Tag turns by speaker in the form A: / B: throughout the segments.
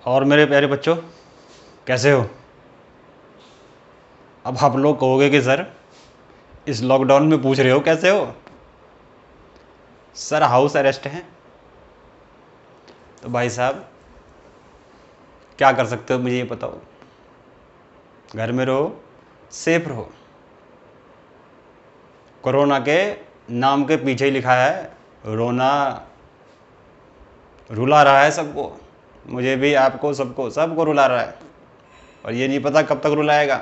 A: और मेरे प्यारे बच्चों, कैसे हो? अब आप लोग कहोगे कि सर इस लॉकडाउन में पूछ रहे हो कैसे हो? सर हाउस अरेस्ट है। तो भाई साहब क्या कर सकते हो मुझे ये बताओ। घर में रहो, सेफ रहो। कोरोना के नाम के पीछे ही लिखा है रोना, रुला रहा है सबको, मुझे भी, आपको, सबको रुला रहा है और ये नहीं पता कब तक रुलाएगा।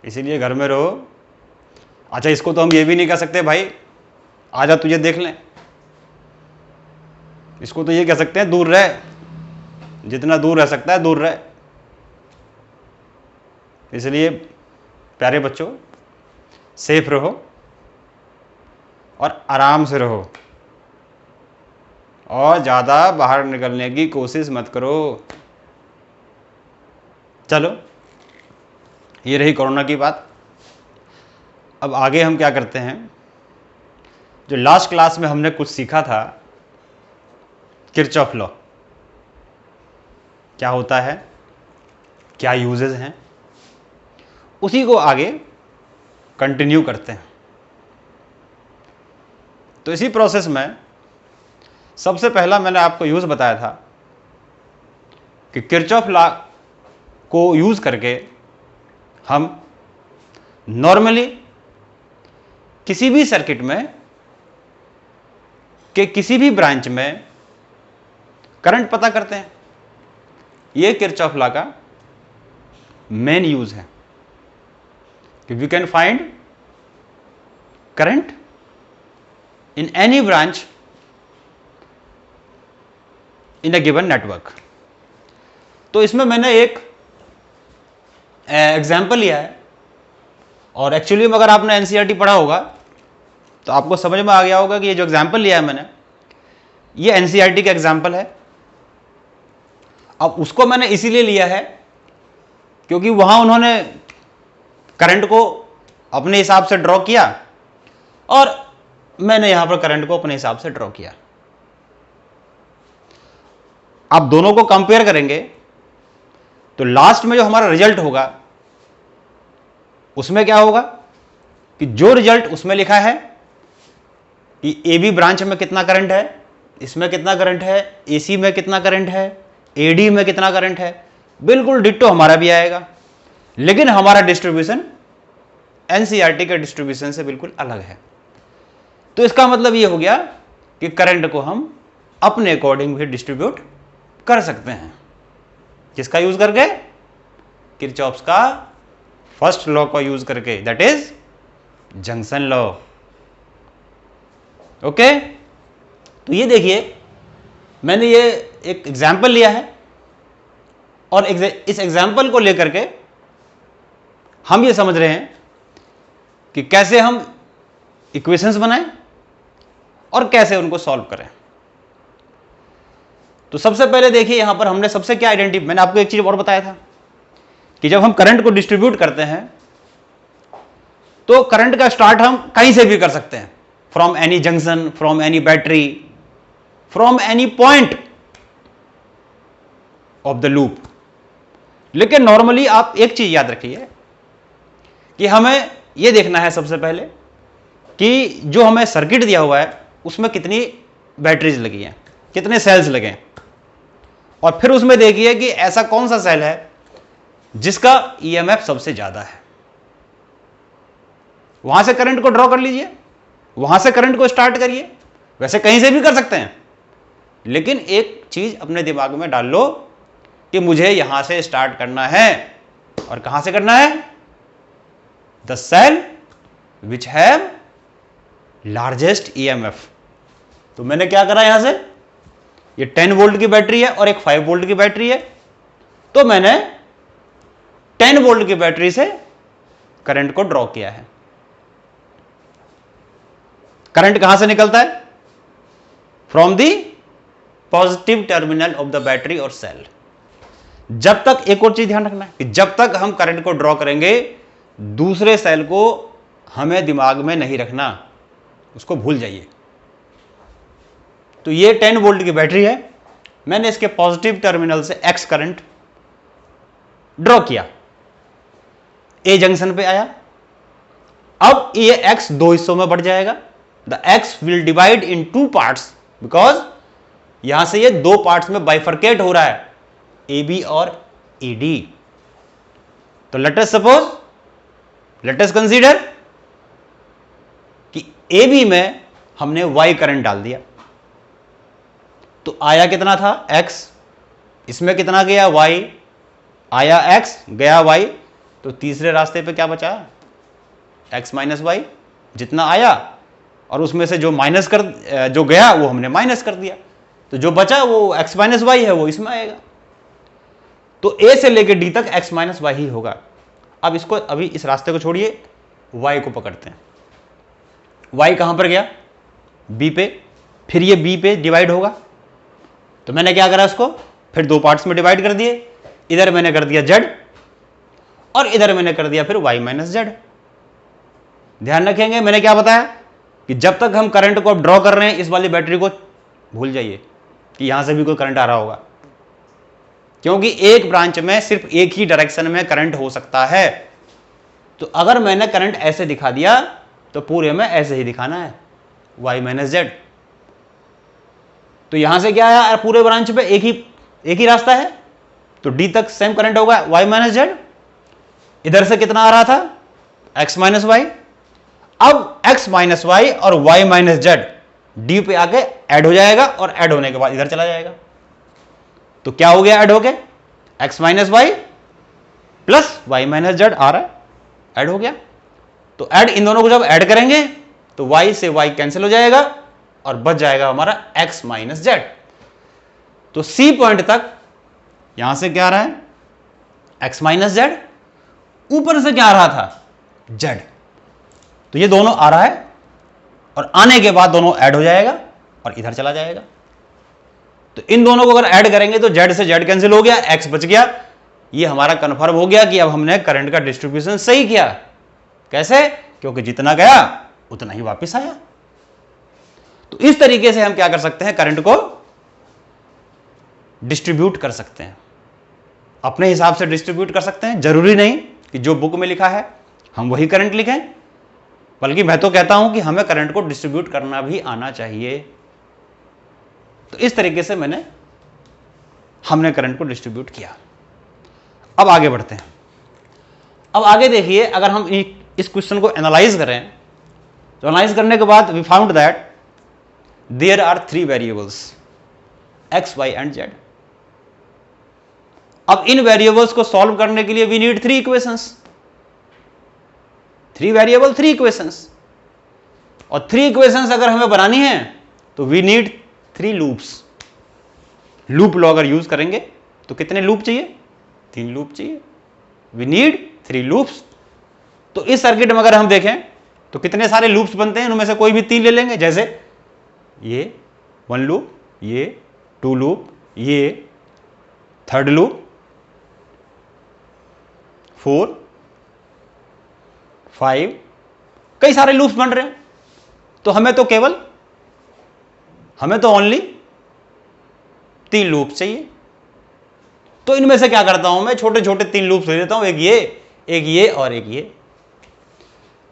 A: इसीलिए घर में रहो। अच्छा, इसको तो हम ये भी नहीं कह सकते भाई आजा तुझे देख लें। इसको तो ये कह सकते हैं दूर रह, जितना दूर रह सकता है दूर रह। इसलिए प्यारे बच्चों, सेफ रहो और आराम से रहो और ज़्यादा बाहर निकलने की कोशिश मत करो। चलो, ये रही कोरोना की बात। अब आगे हम क्या करते हैं, जो लास्ट क्लास में हमने कुछ सीखा था, किरचॉफ लॉ क्या होता है, क्या यूजेस हैं, उसी को आगे कंटिन्यू करते हैं। तो इसी प्रोसेस में सबसे पहला मैंने आपको यूज बताया था कि किरचॉफ लॉ को यूज करके हम नॉर्मली किसी भी सर्किट में के किसी भी ब्रांच में करंट पता करते हैं। यह किरचॉफ लॉ का मेन यूज है कि we can find current in any branch in a given network. तो इसमें मैंने एक एग्जाम्पल लिया है और एक्चुअली में अगर आपने एनसीईआरटी पढ़ा होगा तो आपको समझ में आ गया होगा कि ये जो एग्जाम्पल लिया है मैंने, ये एनसीईआरटी का एग्जाम्पल है। अब उसको मैंने इसीलिए लिया है क्योंकि वहां उन्होंने करंट को अपने हिसाब से ड्रॉ किया और मैंने यहां पर करंट को अपने हिसाब से ड्रॉ किया। आप दोनों को कंपेयर करेंगे तो लास्ट में जो हमारा रिजल्ट होगा उसमें क्या होगा कि जो रिजल्ट उसमें लिखा है कि एबी ब्रांच में कितना करंट है, इसमें कितना करंट है, एसी में कितना करंट है, एडी में कितना करंट है, बिल्कुल डिट्टो हमारा भी आएगा। लेकिन हमारा डिस्ट्रीब्यूशन एनसीईआरटी के डिस्ट्रीब्यूशन से बिल्कुल अलग है। तो इसका मतलब यह हो गया कि करंट को हम अपने अकॉर्डिंग भी डिस्ट्रीब्यूट कर सकते हैं। किसका यूज करके? किरचॉफ्स का फर्स्ट लॉ का यूज करके, that is junction law. Okay, तो ये देखिए मैंने ये एक एग्जाम्पल लिया है और इस एग्जाम्पल को लेकर के हम ये समझ रहे हैं कि कैसे हम इक्वेशंस बनाएं और कैसे उनको सॉल्व करें। तो सबसे पहले देखिए यहां पर हमने सबसे क्या मैंने आपको एक चीज और बताया था कि जब हम करंट को डिस्ट्रीब्यूट करते हैं तो करंट का स्टार्ट हम कहीं से भी कर सकते हैं, from any junction, from any battery, from any point of the loop. लेकिन नॉर्मली आप एक चीज याद रखिए कि हमें यह देखना है सबसे पहले कि जो हमें सर्किट दिया हुआ है उसमें कितनी बैटरीज लगी हैं, कितने सेल्स लगे हैं, और फिर उसमें देखिए कि ऐसा कौन सा सेल है जिसका ईएमएफ सबसे ज्यादा है। वहां से करंट को ड्रॉ कर लीजिए, वहां से करंट को स्टार्ट करिए। वैसे कहीं से भी कर सकते हैं, लेकिन एक चीज अपने दिमाग में डाल लो कि मुझे यहां से स्टार्ट करना है। और कहां से करना है? The cell which have largest EMF. तो मैंने क्या करा, यहां से ये 10 वोल्ट की बैटरी है और एक 5 वोल्ट की बैटरी है, तो मैंने 10 वोल्ट की बैटरी से करंट को ड्रॉ किया है। करंट कहां से निकलता है? From the positive terminal of the battery और सेल। जब तक, एक और चीज ध्यान रखना है कि जब तक हम करंट को ड्रॉ करेंगे दूसरे सेल को हमें दिमाग में नहीं रखना, उसको भूल जाइए। तो ये 10 वोल्ट की बैटरी है, मैंने इसके पॉजिटिव टर्मिनल से एक्स करंट ड्रॉ किया, ए जंक्शन पे आया। अब ये एक्स दो हिस्सों में बढ़ जाएगा, the x will divide in two parts, because यहां से ये दो पार्ट्स में बाइफरकेट हो रहा है, ए बी और ए डी। तो let us suppose, let us consider कि ए बी में हमने वाई करंट डाल दिया, तो आया कितना था एक्स, इसमें कितना गया वाई, आया एक्स गया वाई, तो तीसरे रास्ते पे क्या बचा, एक्स माइनस वाई, जितना आया और उसमें से जो माइनस कर जो गया वो हमने माइनस कर दिया, तो जो बचा वो एक्स माइनस वाई है, वो इसमें आएगा। तो ए से लेके डी तक एक्स माइनस वाई ही होगा। अब इसको, अभी इस रास्ते को छोड़िए, वाई को पकड़ते हैं। वाई कहां पर गया, बी पे, फिर ये बी पे डिवाइड होगा। तो मैंने क्या करा, इसको फिर दो पार्ट्स में डिवाइड कर दिए, इधर मैंने कर दिया जेड और इधर मैंने कर दिया फिर वाई माइनस जेड। ध्यान रखेंगे मैंने क्या बताया कि जब तक हम करंट को ड्रॉ कर रहे हैं, इस वाली बैटरी को भूल जाइए कि यहां से भी कोई करंट आ रहा होगा, क्योंकि एक ब्रांच में सिर्फ एक ही डायरेक्शन में करंट हो सकता है। तो अगर मैंने करंट ऐसे दिखा दिया तो पूरे में ऐसे ही दिखाना है, वाई माइनस जेड। तो यहां से क्या आया, पूरे ब्रांच पे एक ही रास्ता है, तो डी तक सेम करंट होगा वाई माइनस जेड। इधर से कितना आ रहा था, एक्स माइनस वाई। अब एक्स माइनस वाई और वाई माइनस जेड डी पे आके ऐड हो जाएगा और ऐड होने के बाद इधर चला जाएगा। तो क्या हो गया ऐड होके, x minus y plus y minus z आ रहा है, ऐड हो गया। तो ऐड, इन दोनों को जब ऐड करेंगे तो वाई से वाई कैंसिल हो जाएगा और बच जाएगा हमारा एक्स माइनस जेड। तो सी पॉइंट तक यहां से क्या आ रहा है, एक्स माइनस जेड, ऊपर से क्या आ रहा था, जेड। तो ये दोनों आ रहा है और आने के बाद दोनों ऐड हो जाएगा और इधर चला जाएगा। तो इन दोनों को अगर ऐड करेंगे तो जेड से जेड कैंसिल हो गया, एक्स बच गया। ये हमारा कंफर्म हो गया कि अब हमने करंट का डिस्ट्रीब्यूशन सही किया। कैसे, क्योंकि जितना गया उतना ही वापस आया। तो इस तरीके से हम क्या कर सकते हैं, करंट को डिस्ट्रीब्यूट कर सकते हैं, अपने हिसाब से डिस्ट्रीब्यूट कर सकते हैं। जरूरी नहीं कि जो बुक में लिखा है हम वही करंट लिखें, बल्कि मैं तो कहता हूं कि हमें करंट को डिस्ट्रीब्यूट करना भी आना चाहिए। तो इस तरीके से हमने करंट को डिस्ट्रीब्यूट किया। अब आगे बढ़ते हैं। अब आगे देखिए, अगर हम इस क्वेश्चन को एनालाइज करें तो एनालाइज करने के बाद we found that there are 3 variables x y and z. अब इन वेरिएबल्स को सॉल्व करने के लिए we need 3 equations, 3 variable 3 equations. और 3 इक्वेशंस अगर हमें बनानी है तो we need 3 loops. Loop law अगर यूज करेंगे तो कितने लूप चाहिए, 3 लूप चाहिए। We need 3 loops. तो इस सर्किट में अगर हम देखें तो कितने सारे लूप्स बनते हैं, उनमें से कोई भी 3 ले लेंगे, जैसे ये 1 लूप, ये 2 लूप, ये 3rd लूप, 4, 5, कई सारे लूप्स बन रहे हैं। तो हमें तो ओनली 3 लूप चाहिए। तो इनमें से क्या करता हूं मैं, छोटे छोटे 3 लूप्स ले लेता हूं, एक ये और एक ये।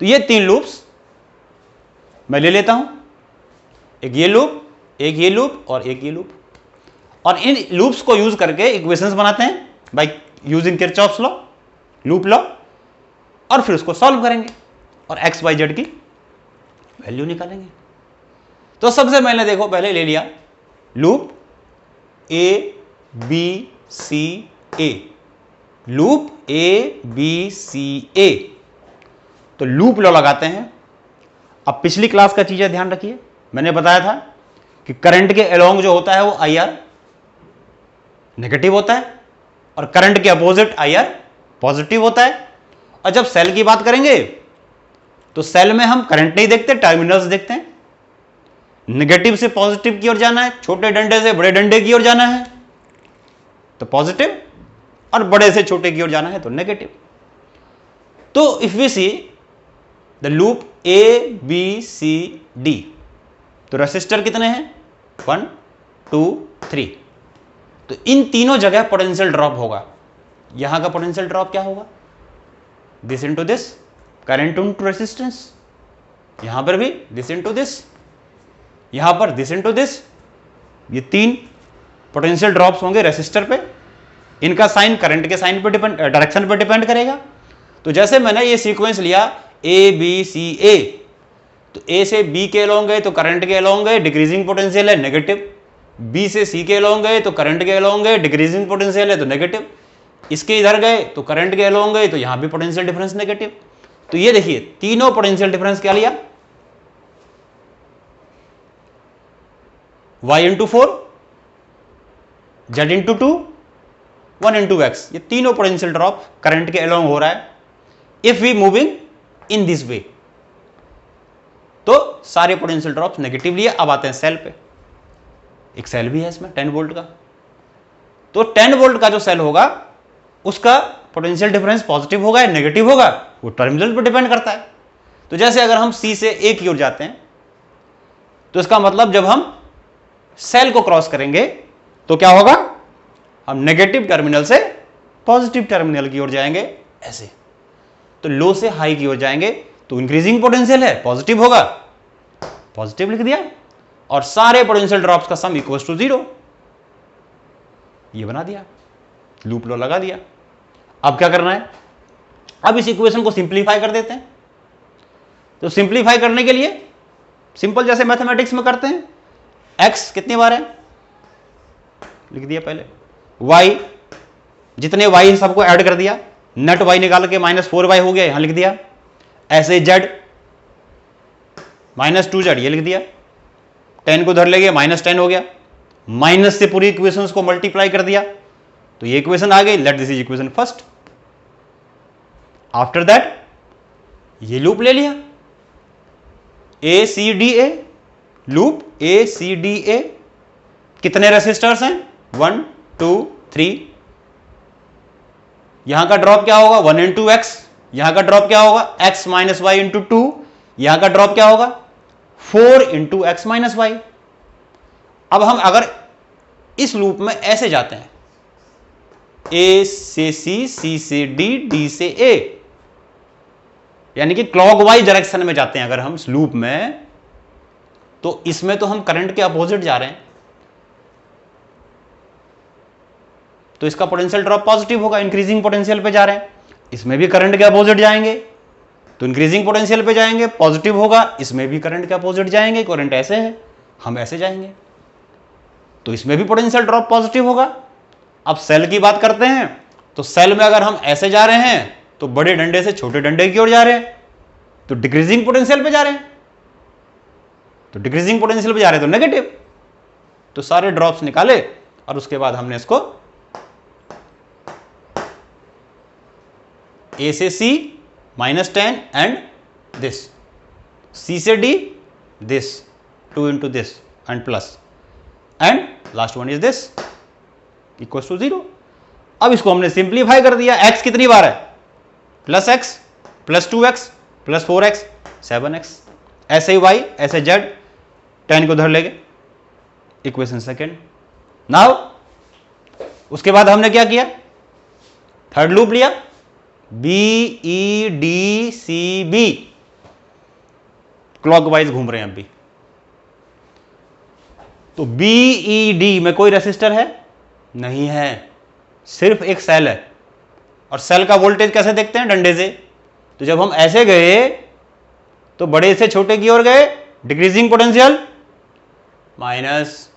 A: तो ये 3 लूप्स मैं ले लेता हूं, एक ये लूप, एक ये लूप और एक ये लूप। और इन लूप्स को यूज करके इक्वेशंस बनाते हैं by using Kirchhoff's law, loop law, और फिर उसको सॉल्व करेंगे और एक्स वाई जेड की वैल्यू निकालेंगे। तो सबसे पहले देखो, पहले ले लिया loop A B C A, loop A B C A. तो लूप लॉ लगाते हैं। अब पिछली क्लास का चीजें ध्यान रखिए, मैंने बताया था कि करंट के अलोंग जो होता है वो आई आर नेगेटिव होता है और करंट के अपोजिट आई आर पॉजिटिव होता है। और जब सेल की बात करेंगे तो सेल में हम करंट नहीं देखते, टर्मिनल्स देखते हैं। नेगेटिव से पॉजिटिव की ओर जाना है, छोटे डंडे से बड़े डंडे की ओर जाना है तो पॉजिटिव, और बड़े से छोटे की ओर जाना है तो नेगेटिव। तो if we see the loop A B C D, तो रेसिस्टर कितने हैं, 1 2 3। तो इन तीनों जगह पोटेंशियल ड्रॉप होगा। यहां का पोटेंशियल ड्रॉप क्या होगा, this into this, current into resistance, यहां पर भी दिस इंटू दिस, यहां पर दिस इंटू दिस। ये तीन पोटेंशियल ड्रॉप्स होंगे रेसिस्टर पे, इनका साइन करंट के साइन पे डिपेंड, डायरेक्शन पे डिपेंड करेगा। तो जैसे मैंने ये सीक्वेंस लिया ए बी सी ए, तो ए से बी के अलोंग गए तो करंट के अलोंग गए, डिक्रीजिंग पोटेंशियल है नेगेटिव। बी से सी के अलोंग गए तो करंट के अलोंग गए, डिक्रीजिंग पोटेंशियल है तो नेगेटिव। इसके इधर गए तो करंट के अलोंग गए तो यहां भी पोटेंशियल डिफरेंस नेगेटिव। तो ये देखिए तीनों पोटेंशियल डिफरेंस क्या लिया, y into 4, z into 2, 1 into x। ये तीनों पोटेंशियल ड्रॉप करंट के अलोंग हो रहा है if we moving in this way. तो सारे पोटेंशियल ड्रॉप्स नेगेटिव लिए। अब आते हैं सेल पे। एक सेल भी है इसमें 10 वोल्ट का, तो 10 वोल्ट का जो सेल होगा उसका पोटेंशियल डिफरेंस पॉजिटिव होगा या नेगेटिव होगा, वो टर्मिनल पर डिपेंड करता है। तो जैसे अगर हम सी से ए की ओर जाते हैं तो इसका मतलब जब हम सेल को क्रॉस करेंगे तो क्या होगा, हम नेगेटिव टर्मिनल से पॉजिटिव टर्मिनल की ओर जाएंगे ऐसे। तो लो से हाई की ओर जाएंगे तो इंक्रीजिंग पोटेंशियल है, पॉजिटिव होगा, पॉजिटिव लिख दिया, और सारे पोटेंशियल ड्रॉप्स का सम इक्वल्स टू 0, ये बना दिया, लूप लॉ लगा दिया। अब क्या करना है, अब इस इक्वेशन को सिंप्लीफाई कर देते हैं। तो सिंप्लीफाई करने के लिए सिंपल जैसे मैथमेटिक्स में करते हैं, x कितनी बार है लिख दिया पहले, y जितने y है सबको ऐड कर दिया, नेट y निकाल के -4y हो गया, यहां लिख दिया। ऐसे z -2z ये लिख दिया, 10 को धर ले गया -10 हो गया, माइनस से पूरी इक्वेशंस को मल्टीप्लाई कर दिया तो ये इक्वेशन आ गई। Let this is equation first. After that ये लूप ले लिया, A C D A, loop A C D A. कितने रेसिस्टर्स हैं, 1 2 3। यहां का ड्रॉप क्या होगा, 1 इंटू एक्स। यहां का ड्रॉप क्या होगा, x माइनस वाई इंटू 2। यहां का ड्रॉप क्या होगा, 4 इंटू एक्स माइनस वाई। अब हम अगर इस लूप में ऐसे जाते हैं, ए से सी, सी से डी, डी से ए, यानी कि क्लॉकवाइज डायरेक्शन में जाते हैं अगर हम इस लूप में, तो इसमें तो हम करंट के अपोजिट जा रहे हैं, तो इसका पोटेंशियल ड्रॉप पॉजिटिव होगा, इंक्रीजिंग पोटेंशियल पे जा रहे हैं। इसमें भी करंट के अपोजिट जाएंगे तो इंक्रीजिंग पोटेंशियल पे जाएंगे, पॉजिटिव होगा। इसमें भी करंट के अपोजिट जाएंगे, करंट ऐसे है, हम ऐसे जाएंगे तो इसमें भी पोटेंशियल ड्रॉप पॉजिटिव होगा। अब सेल की बात करते हैं, तो सेल में अगर हम ऐसे जा रहे हैं तो बड़े डंडे से छोटे डंडे की ओर जा रहे हैं, तो डिक्रीजिंग पोटेंशियल पे जा रहे हैं, तो डिक्रीजिंग पोटेंशियल पे जा रहे हैं तो नेगेटिव। तो सारे ड्रॉप्स निकाले और उसके बाद हमने इसको ए से सी -10 एंड दिस, सी से D this, 2 into this and plus, and last one is this equals to 0। अब इसको हमने सिंप्लीफाई कर दिया। x कितनी बार है, +x + 2x + 4x 7x। ऐसे ही y, ऐसे z, 10 को धर लेंगे, इक्वेशन सेकेंड। नाउ उसके बाद हमने क्या किया, थर्ड लूप लिया, B E D C B, clockwise घूम रहे हैं अब भी। तो बी ई डी में कोई रेसिस्टर है नहीं है, सिर्फ एक सेल है। और सेल का वोल्टेज कैसे देखते हैं, डंडे से। तो जब हम ऐसे गए तो बड़े से छोटे की ओर गए, डिक्रीजिंग पोटेंशियल माइनस।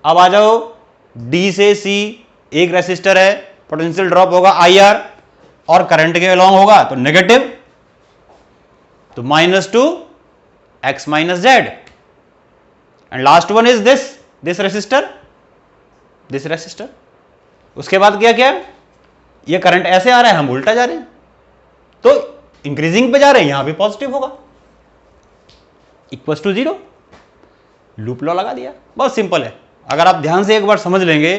A: अब आ जाओ डी से सी, एक रेसिस्टर है, पोटेंशियल ड्रॉप होगा IR और करंट के अलोंग होगा तो नेगेटिव, तो -2 x minus Z. And last one is this resistor. उसके बाद क्या क्या, ये करंट ऐसे आ रहा है, हम उल्टा जा रहे हैं, तो इंक्रीजिंग पे जा रहे हैं, यहां भी पॉजिटिव होगा, इक्वल्स टू 0। लूप लॉ लगा दिया, बहुत सिंपल है। अगर आप ध्यान से एक बार समझ लेंगे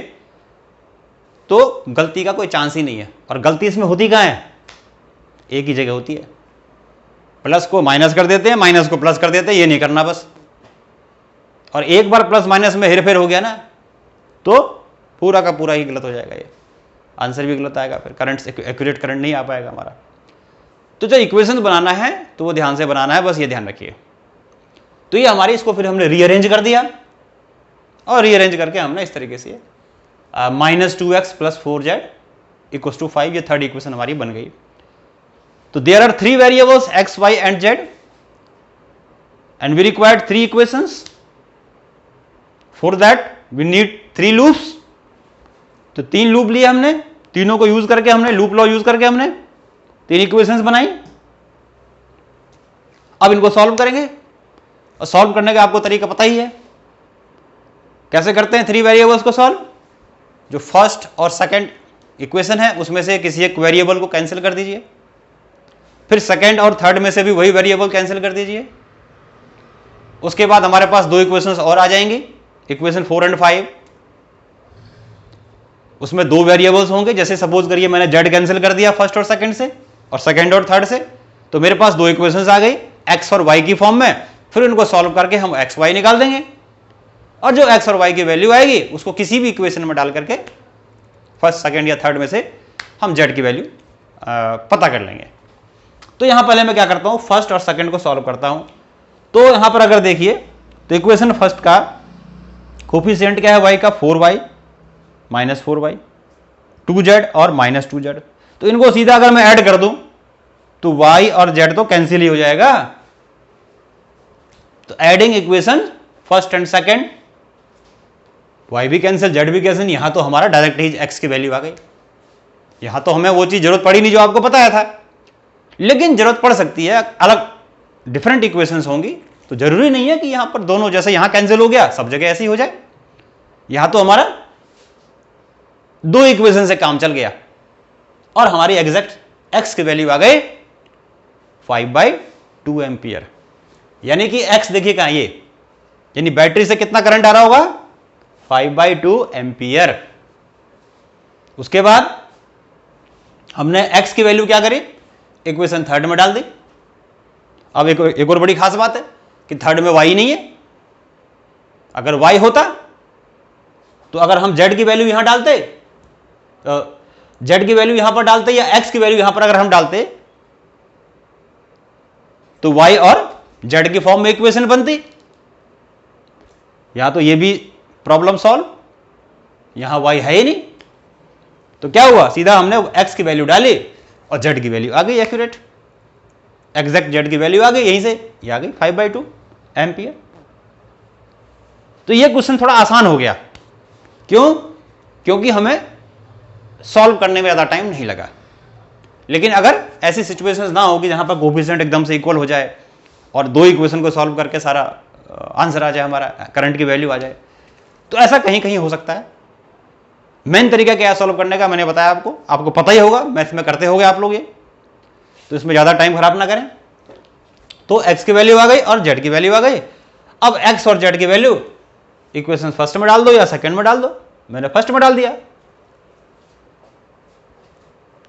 A: तो गलती का कोई चांस ही नहीं है। और गलती इसमें होती कहां है, एक ही जगह होती है, प्लस को माइनस कर देते हैं, माइनस को प्लस कर देते हैं, ये नहीं करना बस। और एक बार प्लस माइनस में हेरफेर हो गया ना तो पूरा का पूरा ही गलत हो जाएगा, ये आंसर भी गलत आएगा, फिर करंट एक्यूरेट करंट नहीं आ पाएगा हमारा। तो जो इक्वेशन बनाना है तो वो ध्यान से बनाना है, बस ये ध्यान रखिए। तो ये हमारी, इसको फिर हमने रीअरेंज कर दिया और रीअरेंज करके हमने इस तरीके से -2x + 4z = 5, ये थर्ड इक्वेशन हमारी बन गई। तो there are 3 variables x, y and z and we required 3 equations, for that we need 3 loops. तो 3 लूप लिए हमने, तीनों को यूज करके हमने लूप लॉ यूज करके हमने 3 इक्वेशंस बनाई। अब इनको सॉल्व करेंगे, और सॉल्व करने का आपको तरीका पता ही है, कैसे करते हैं 3 वेरिएबल्स को सॉल्व। जो फर्स्ट और सेकंड इक्वेशन है उसमें से किसी एक वेरिएबल को कैंसिल कर दीजिए, फिर सेकंड और थर्ड में से भी वही वेरिएबल कैंसिल कर दीजिए। उसके बाद हमारे पास 2 इक्वेशंस और आ जाएंगी, इक्वेशन 4 एंड 5। उसमें 2 वेरिएबल्स होंगे, जैसे सपोज करिए मैंने z कैंसिल कर दिया फर्स्ट और सेकंड से, और सेकंड और थर्ड से, तो मेरे पास 2 इक्वेशंस आ गई x और y की फॉर्म में। फिर इनको सॉल्व करके हम x y निकाल देंगे, और जो x और y की वैल्यू आएगी उसको किसी भी इक्वेशन में डाल करके फर्स्ट, सेकंड या थर्ड में से हम z की वैल्यू पता कर लेंगे। तो यहां पहले मैं क्या करता हूं, फर्स्ट और सेकंड को सॉल्व करता हूं। तो यहां पर अगर देखिए तो इक्वेशन फर्स्ट का कोफिशिएंट क्या है y का, 4y -4y, 2z और -2z। तो इनको सीधा अगर मैं ऐड कर दूं तो y और z तो कैंसिल ही हो जाएगा। तो adding equation first and second, y भी कैंसिल, z भी कैंसिल, यहां तो हमारा डायरेक्ट ही x की वैल्यू आ गई। यहां तो हमें वो चीज जरूरत पड़ी नहीं जो आपको बताया था, लेकिन जरूरत पड़ सकती है, अलग डिफरेंट इक्वेशंस होंगी, तो जरूरी नहीं है कि यहां पर दोनों, जैसे यहां कैंसिल हो गया सब जगह ऐसे ही हो जाए। यहां तो हमारा 2 इक्वेशन से काम चल गया, और हमारी एग्जैक्ट x की वैल्यू आ गई 5/2 एम्पियर। यानी कि x देखिए कहां, ये यानी बैटरी से कितना करंट आ रहा होगा, 5/2 एम्पियर। उसके बाद हमने x की वैल्यू क्या करी, इक्वेशन थर्ड में डाल दी। अब एक और बड़ी खास बात है कि थर्ड में y नहीं है। अगर y होता तो अगर हम z की वैल्यू यहां डालते, z की वैल्यू यहां पर डालते या x की वैल्यू यहां पर अगर हम डालते, तो y और z की फॉर्म में इक्वेशन बनती। यहां तो ये भी प्रॉब्लम सॉल्व, यहां y है ही नहीं, तो क्या हुआ, सीधा हमने x की वैल्यू डाली और z की वैल्यू आ गई एक्यूरेट, एग्जैक्ट z की वैल्यू आ गई, यहीं से ये आ गई 5/2 एम्पियर। तो ये क्वेश्चन थोड़ा आसान हो गया, क्यों, क्योंकि हमें सॉल्व करने में ज्यादा टाइम नहीं लगा। लेकिन अगर ऐसी सिचुएशंस ना हो कि जहां पर कोफिशिएंट एकदम से इक्वल हो जाए और 2 इक्वेशन को सॉल्व करके सारा आंसर आ जाए, हमारा करंट की वैल्यू आ जाए, तो ऐसा कहीं कहीं हो सकता है। मेन तरीका क्या है सॉल्व करने का, मैंने बताया आपको पता ही होगा, मैथ में करते होगे आप लोग ये, तो इसमें ज्यादा टाइम खराब ना करें। तो x की वैल्यू आ गई और z की वैल्यू आ गई। अब x और z की वैल्यू इक्वेशन फर्स्ट में डाल दो या सेकंड में डाल दो, मैंने फर्स्ट में डाल दिया,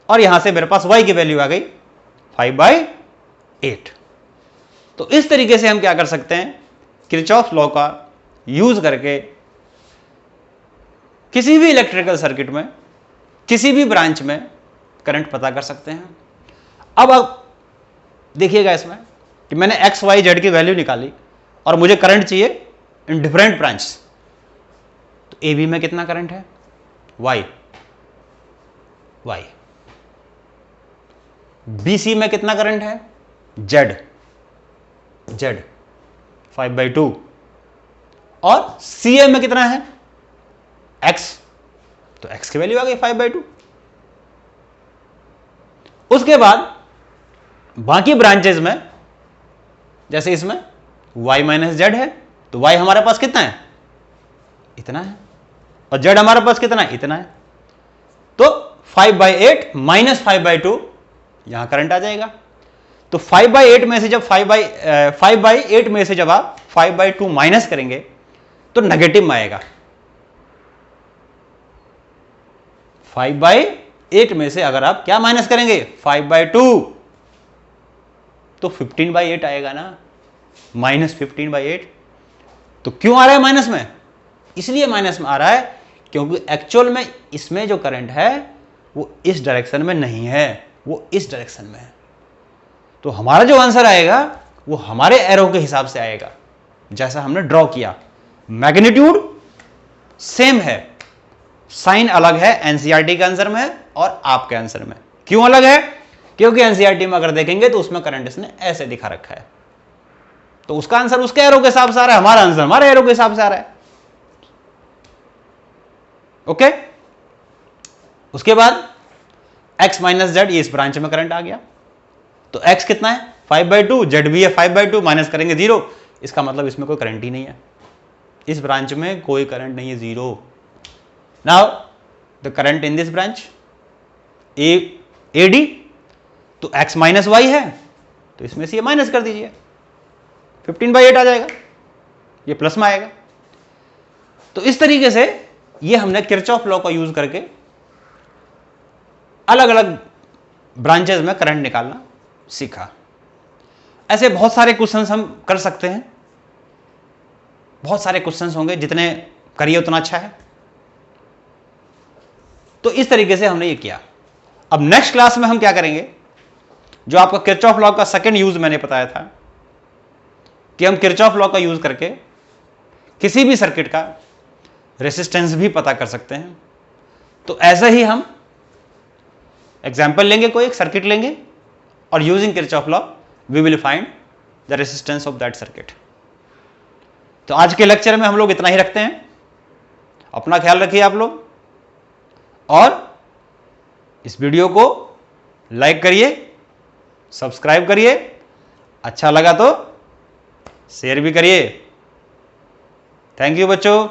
A: और यहां से मेरे पास y की वैल्यू आ गई 5/8। तो इस तरीके से हम क्या कर सकते हैं, किरचॉफ लॉ का यूज करके किसी भी इलेक्ट्रिकल सर्किट में, किसी भी ब्रांच में करंट पता कर सकते हैं। अब देखिएगा इसमें कि मैंने x, y, z की वैल्यू निकाली और मुझे करंट चाहिए इन डिफरेंट ब्रांच। तो ए बी में कितना करंट है, y, बी सी में कितना करंट है, z 5/2, और सी ए में कितना है, x, तो x की वैल्यू आ गई 5/2। उसके बाद बाकी ब्रांचेज में, जैसे इसमें y - z है, तो y हमारे पास कितना है, इतना है, और z हमारे पास कितना है, इतना है। तो 5/8 - 5/2 यहां करंट आ जाएगा। तो 5/8 में से जब 5/8 में से जब आप 5/2 माइनस करेंगे तो नेगेटिव में आएगा। 5/8 में से अगर आप क्या माइनस करेंगे, 5/2, तो 15/8 आएगा ना, -15/8। तो क्यों आ रहा है माइनस में, इसलिए माइनस में आ रहा है क्योंकि एक्चुअल में इसमें जो करंट है वो इस डायरेक्शन में नहीं है, वो इस डायरेक्शन में है। तो हमारा जो आंसर आएगा वो हमारे एरो के हिसाब से आएगा, जैसा हमने ड्रॉ किया। मैग्नीट्यूड सेम है, साइन अलग है एनसीईआरटी के आंसर में और आपके आंसर में। क्यों अलग है? क्योंकि एनसीईआरटी में अगर देखेंगे तो उसमें करंट इसने ऐसे दिखा रखा है, तो उसका आंसर उसके एरो के हिसाब से आ रहा है, हमारा आंसर हमारे एरो के हिसाब से आ रहा है। ओके, उसके बाद x माइनस जेड, ये इस ब्रांच में करंट आ गया। तो x कितना है? 5/2, जेड भी है 5/2, माइनस करेंगे 0, इसका मतलब इसमें कोई करंट ही नहीं है, इस ब्रांच में कोई करंट नहीं है, 0। Now the current in this branch AD, तो x माइनस वाई है, तो इसमें से ये माइनस कर दीजिए, 15/8 आ जाएगा, ये प्लस में आएगा। तो इस तरीके से ये हमने किरचॉफ लॉ का यूज करके अलग अलग ब्रांचेस में करंट निकालना सीखा। ऐसे बहुत सारे क्वेश्चंस हम कर सकते हैं, बहुत सारे क्वेश्चंस होंगे, जितने करिए उतना अच्छा है। तो इस तरीके से हमने ये किया। अब नेक्स्ट क्लास में हम क्या करेंगे, जो आपका किरचॉफ लॉ का सेकंड यूज मैंने बताया था कि हम किरचॉफ लॉ का यूज करके किसी भी सर्किट का रेसिस्टेंस भी पता कर सकते हैं। तो ऐसे ही हम एग्जाम्पल लेंगे, कोई एक सर्किट लेंगे और using Kirchhoff law we will find the resistance of that circuit. तो आज के लेक्चर में हम लोग इतना ही रखते हैं। अपना ख्याल रखिए आप लोग, और इस वीडियो को लाइक करिए, सब्सक्राइब करिए, अच्छा लगा तो शेयर भी करिए। थैंक यू बच्चों।